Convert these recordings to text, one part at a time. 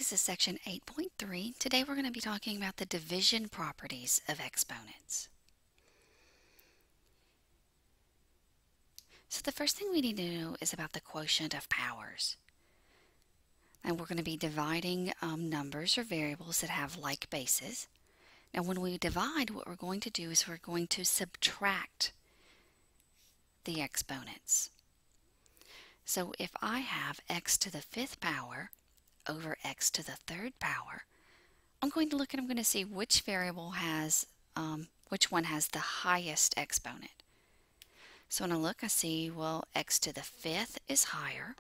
this is section 8.3. Today we're going to be talking about the division properties of exponents. So the first thing we need to know is about the quotient of powers. And we're going to be dividing numbers or variables that have like bases. Now when we divide, what we're going to do is we're going to subtract the exponents. So if I have x to the 5th power over x to the 3rd power, I'm going to look and I'm going to see which variable has, which one has the highest exponent. So when I look, I see, well, x to the 5th is higher.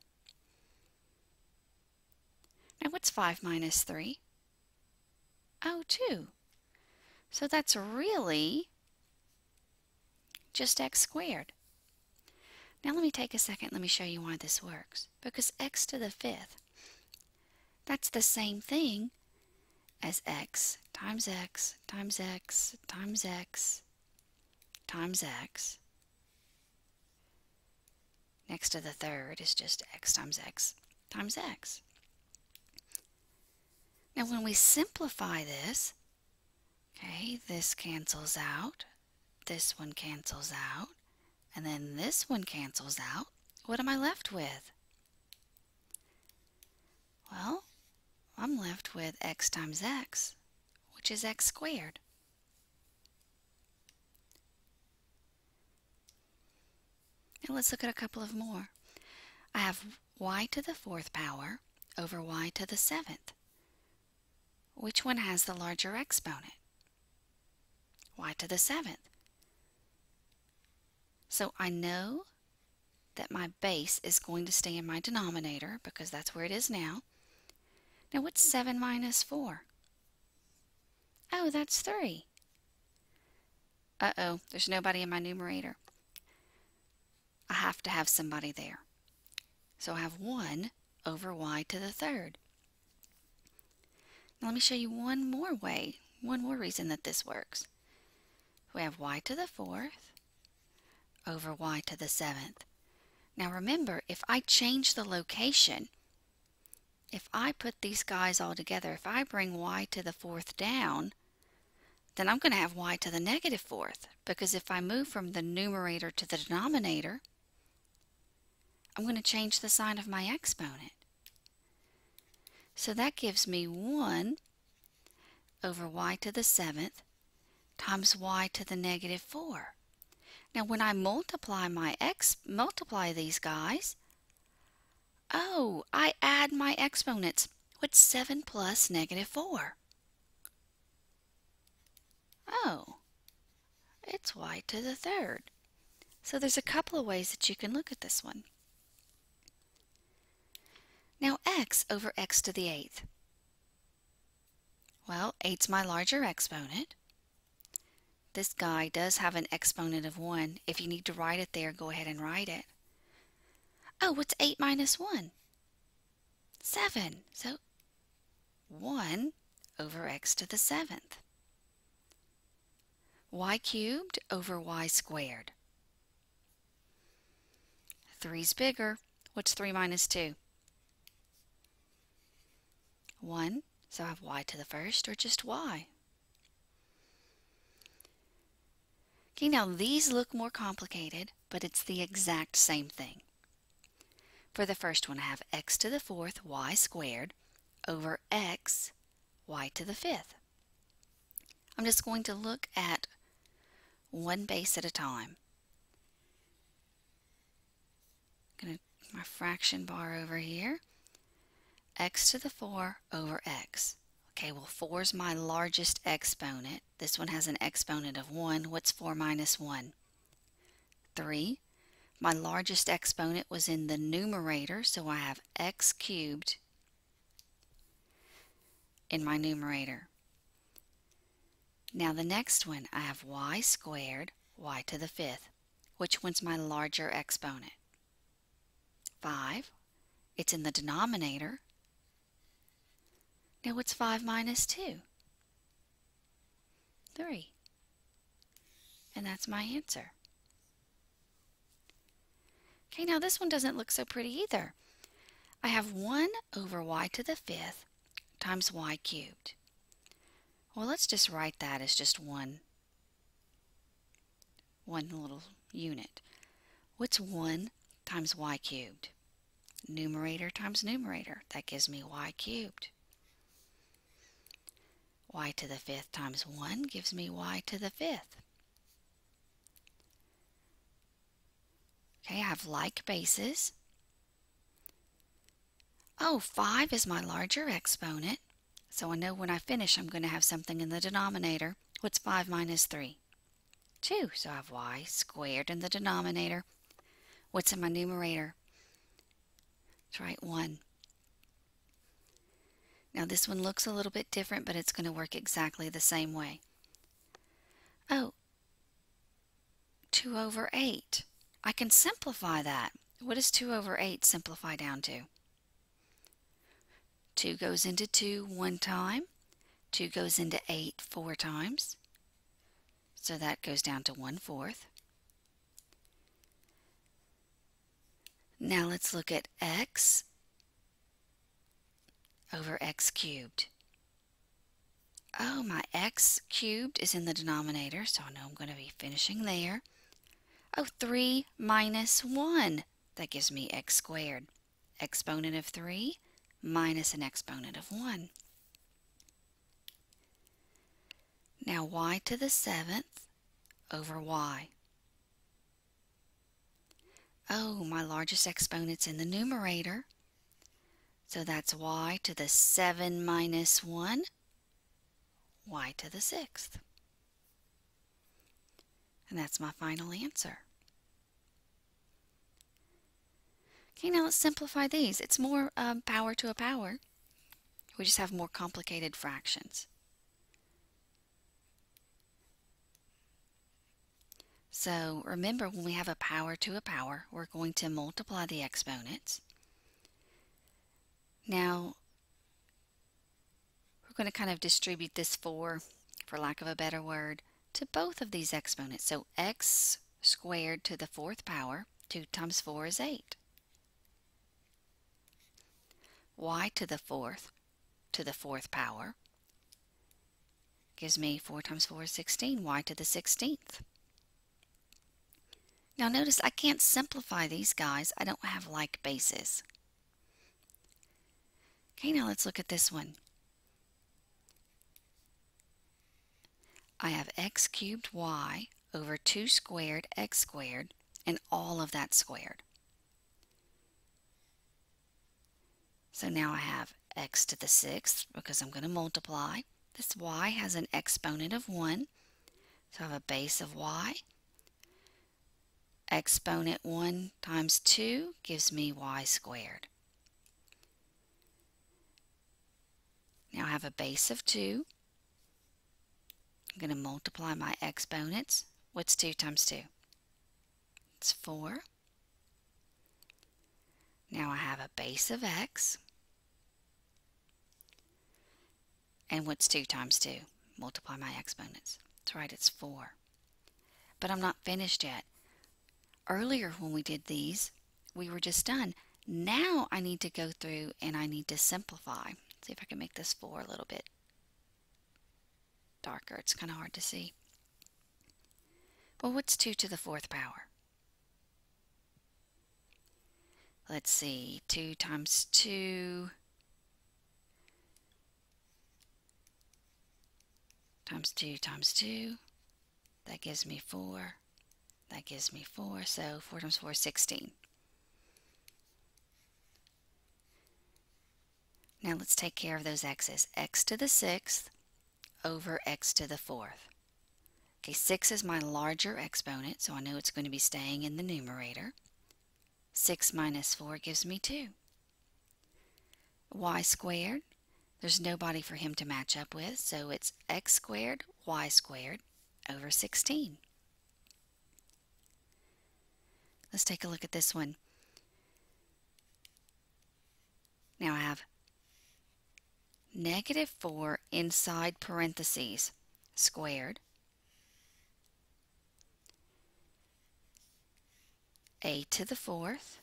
Now what's 5 minus 3? Oh, 2. So that's really just x squared. Now let me take a second, let me show you why this works. Because x to the 5th, that's the same thing as x times x times x times x times x. Next to the 3rd is just x times x times x. Now when we simplify this, okay, this cancels out, this one cancels out, and then this one cancels out. What am I left with? Well, I'm left with x times x, which is x squared. Now let's look at a couple of more. I have y to the 4th power over y to the 7th. Which one has the larger exponent? Y to the 7th. So I know that my base is going to stay in my denominator because that's where it is now. Now what's 7 minus 4? Oh, that's 3. Uh-oh, there's nobody in my numerator. I have to have somebody there. So I have 1 over y to the 3rd. Now let me show you one more way, one more reason that this works. We have y to the 4th over y to the 7th. Now remember, if I change the location, if I put these guys all together, if I bring y to the 4th down, then I'm going to have y to the negative 4th, because if I move from the numerator to the denominator, I'm going to change the sign of my exponent. So that gives me 1 over y to the 7th times y to the negative 4. Now when I multiply these guys, oh, I add my exponents. What's 7 plus negative 4? Oh, it's y to the 3rd. So there's a couple of ways that you can look at this one. Now x over x to the 8th. Well, 8's my larger exponent. This guy does have an exponent of 1. If you need to write it there, go ahead and write it. Oh, what's 8 minus 1? 7. So 1 over x to the 7th. Y cubed over y squared. 3's bigger. What's 3 minus 2? 1. So I have y to the 1st, or just y. Okay, now these look more complicated, but it's the exact same thing. For the first one, I have x to the 4th, y squared, over x, y to the 5th. I'm just going to look at one base at a time. My fraction bar over here, x to the 4 over x. Okay, well 4 is my largest exponent. This one has an exponent of 1. What's 4 minus 1? 3. My largest exponent was in the numerator, so I have x cubed in my numerator. Now the next one, I have y squared, y to the 5th. Which one's my larger exponent? 5. It's in the denominator. Now what's 5 minus 2? 3. And that's my answer. Okay, now this one doesn't look so pretty either. I have 1 over y to the 5th times y cubed. Well, let's just write that as just one little unit. What's 1 times y cubed? Numerator times numerator. That gives me y cubed. Y to the 5th times 1 gives me y to the 5th. Okay, I have like bases. Oh, 5 is my larger exponent. So I know when I finish I'm going to have something in the denominator. What's 5 minus 3? 2. So I have y squared in the denominator. What's in my numerator? Let's write 1. Now this one looks a little bit different, but it's going to work exactly the same way. Oh, 2 over 8. I can simplify that. What does 2 over 8 simplify down to? 2 goes into 2 one time. 2 goes into 8 4 times. So that goes down to 1/4. Now let's look at x over x cubed. Oh, my x cubed is in the denominator, so I know I'm going to be finishing there. Oh, 3 minus 1. That gives me x squared. Exponent of 3 minus an exponent of 1. Now y to the 7th over y. Oh, my largest exponent's in the numerator. So that's y to the 7 minus 1, y to the 6th. And that's my final answer. Okay, now let's simplify these. It's more power to a power. We just have more complicated fractions. So remember, when we have a power to a power, we're going to multiply the exponents. Now, we're going to kind of distribute this 4, for lack of a better word, to both of these exponents. So x squared to the 4th power, 2 times 4 is 8. Y to the 4th power gives me 4 times 4 is 16, y to the 16th. Now notice I can't simplify these guys. I don't have like bases. Okay, now let's look at this one. I have x cubed y over 2 squared x squared, and all of that squared. So now I have x to the 6th because I'm going to multiply. This y has an exponent of 1, so I have a base of y. Exponent 1 times 2 gives me y squared. Now I have a base of 2. I'm going to multiply my exponents. What's 2 times 2? It's 4. Now I have a base of x. And what's 2 times 2? Multiply my exponents. That's right, it's 4. But I'm not finished yet. Earlier when we did these, we were just done. Now I need to go through and I need to simplify. Let's see if I can make this 4 a little bit darker. It's kind of hard to see. Well, what's 2 to the 4th power? Let's see, 2 times 2 times 2 times 2. That gives me 4. That gives me 4. So 4 times 4 is 16. Now let's take care of those x's. X to the 6th over x to the 4th. Okay, 6 is my larger exponent, so I know it's going to be staying in the numerator. 6 minus 4 gives me 2. Y squared, there's nobody for him to match up with, so it's x squared, y squared over 16. Let's take a look at this one. Now I have negative 4 inside parentheses squared, a to the 4th,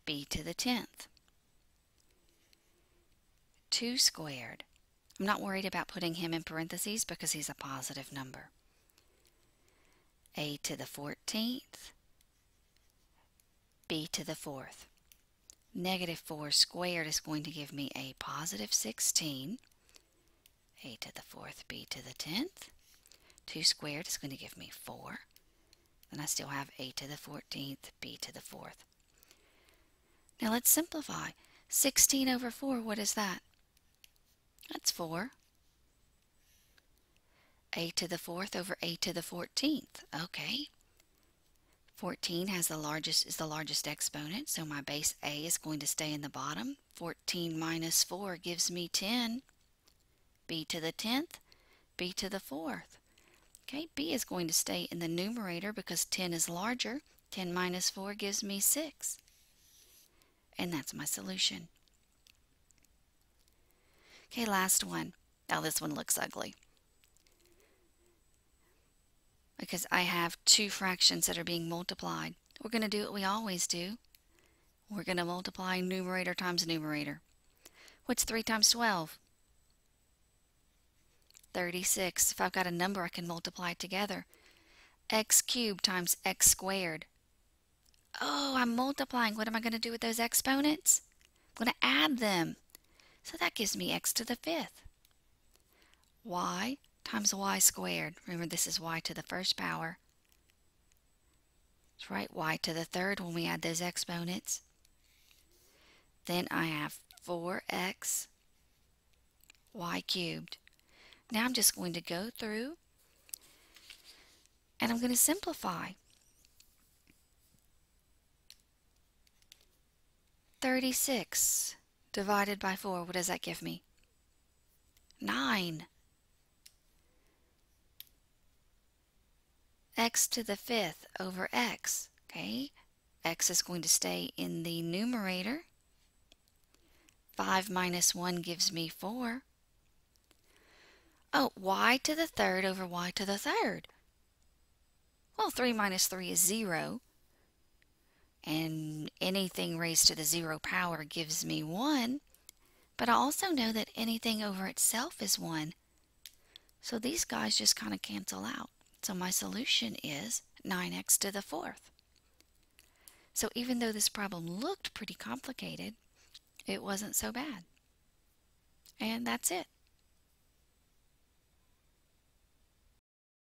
b to the 10th. 2 squared. I'm not worried about putting him in parentheses because he's a positive number. A to the 14th, b to the 4th. Negative 4 squared is going to give me a positive 16. A to the 4th, b to the 10th. 2 squared is going to give me 4. Then I still have a to the 14th, b to the 4th. Now let's simplify. 16 over 4, what is that? That's 4. A to the 4th over a to the 14th. Okay. 14 is the largest exponent, so my base a is going to stay in the bottom. 14 minus 4 gives me 10. B to the 10th, b to the 4th. Okay, b is going to stay in the numerator because 10 is larger. 10 minus 4 gives me 6. And that's my solution. Okay, last one. Now this one looks ugly, because I have two fractions that are being multiplied. We're going to do what we always do. We're going to multiply numerator times numerator. What's 3 times 12? 36. If I've got a number, I can multiply it together. X cubed times x squared. Oh, I'm multiplying. What am I going to do with those exponents? I'm going to add them. So that gives me x to the 5th. Y times y squared. Remember, this is y to the first power. That's right, y to the 3rd when we add those exponents. Then I have 4x y cubed. Now I'm just going to go through and I'm going to simplify. 36 divided by 4, what does that give me? 9. X to the 5th over x. Okay, x is going to stay in the numerator. 5 minus 1 gives me 4. Oh, y to the 3rd over y to the 3rd. Well, 3 minus 3 is 0. And anything raised to the 0 power gives me 1. But I also know that anything over itself is 1. So these guys just kind of cancel out. So my solution is 9x to the 4th. So even though this problem looked pretty complicated, it wasn't so bad. And that's it.